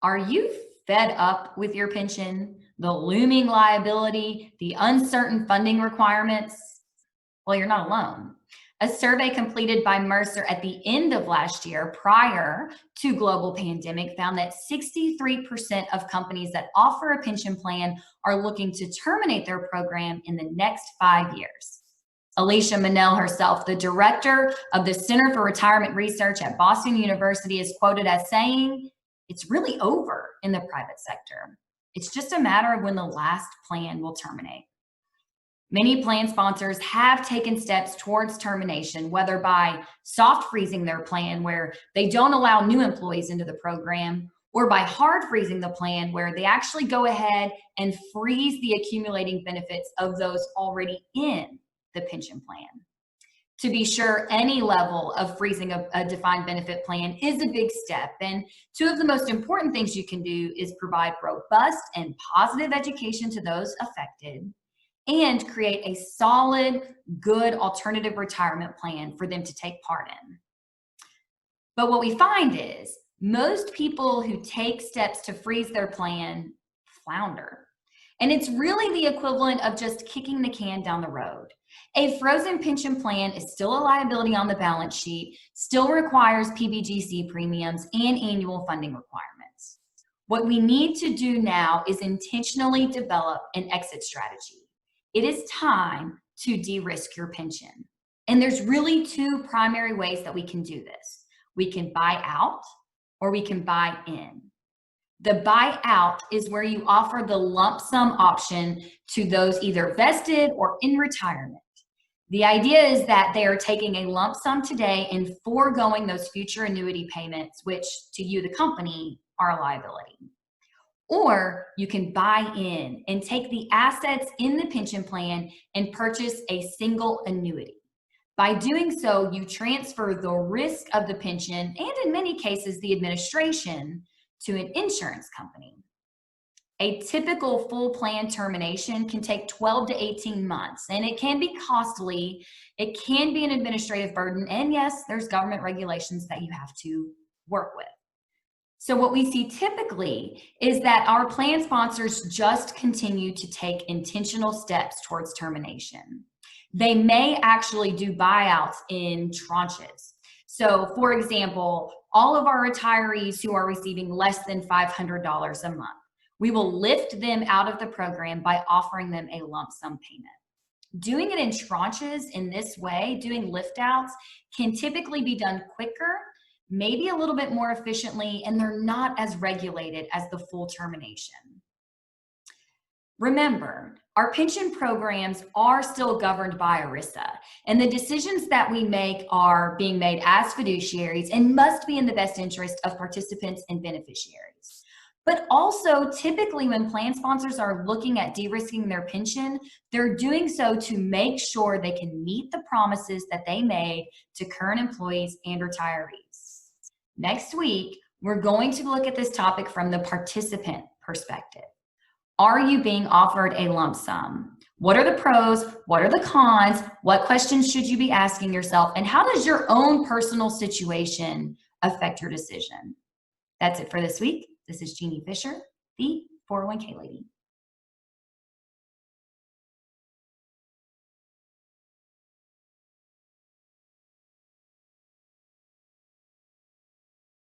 Are you fed up with your pension, the looming liability, the uncertain funding requirements? Well, you're not alone. A survey completed by Mercer at the end of last year, prior to global pandemic, found that 63% of companies that offer a pension plan are looking to terminate their program in the next 5 years. Alicia Manel herself, the director of the Center for Retirement Research at Boston University, is quoted as saying, "It's really over in the private sector. It's just a matter of when the last plan will terminate." Many plan sponsors have taken steps towards termination, whether by soft freezing their plan, where they don't allow new employees into the program, or by hard freezing the plan, where they actually go ahead and freeze the accumulating benefits of those already in the pension plan. To be sure, any level of freezing a defined benefit plan is a big step. And two of the most important things you can do is provide robust and positive education to those affected and create a solid, good alternative retirement plan for them to take part in. But what we find is most people who take steps to freeze their plan flounder. And it's really the equivalent of just kicking the can down the road. A frozen pension plan is still a liability on the balance sheet, still requires PBGC premiums and annual funding requirements. What we need to do now is intentionally develop an exit strategy. It is time to de-risk your pension. And there's really two primary ways that we can do this. We can buy out or we can buy in. The buyout is where you offer the lump sum option to those either vested or in retirement. The idea is that they are taking a lump sum today and foregoing those future annuity payments, which to you, the company, are a liability. Or you can buy in and take the assets in the pension plan and purchase a single annuity. By doing so, you transfer the risk of the pension and in many cases the administration to an insurance company. A typical full plan termination can take 12 to 18 months, and it can be costly, it can be an administrative burden, and yes, there's government regulations that you have to work with. So what we see typically is that our plan sponsors just continue to take intentional steps towards termination. They may actually do buyouts in tranches. So for example, all of our retirees who are receiving less than $500 a month, we will lift them out of the program by offering them a lump sum payment. Doing it in tranches in this way, doing lift outs, can typically be done quicker, maybe a little bit more efficiently, and they're not as regulated as the full termination. Remember, our pension programs are still governed by ERISA, and the decisions that we make are being made as fiduciaries and must be in the best interest of participants and beneficiaries. But also, typically when plan sponsors are looking at de-risking their pension, they're doing so to make sure they can meet the promises that they made to current employees and retirees. Next week, we're going to look at this topic from the participant perspective. Are you being offered a lump sum? What are the pros? What are the cons? What questions should you be asking yourself? And how does your own personal situation affect your decision? That's it for this week. This is Jeannie Fisher, the 401k Lady.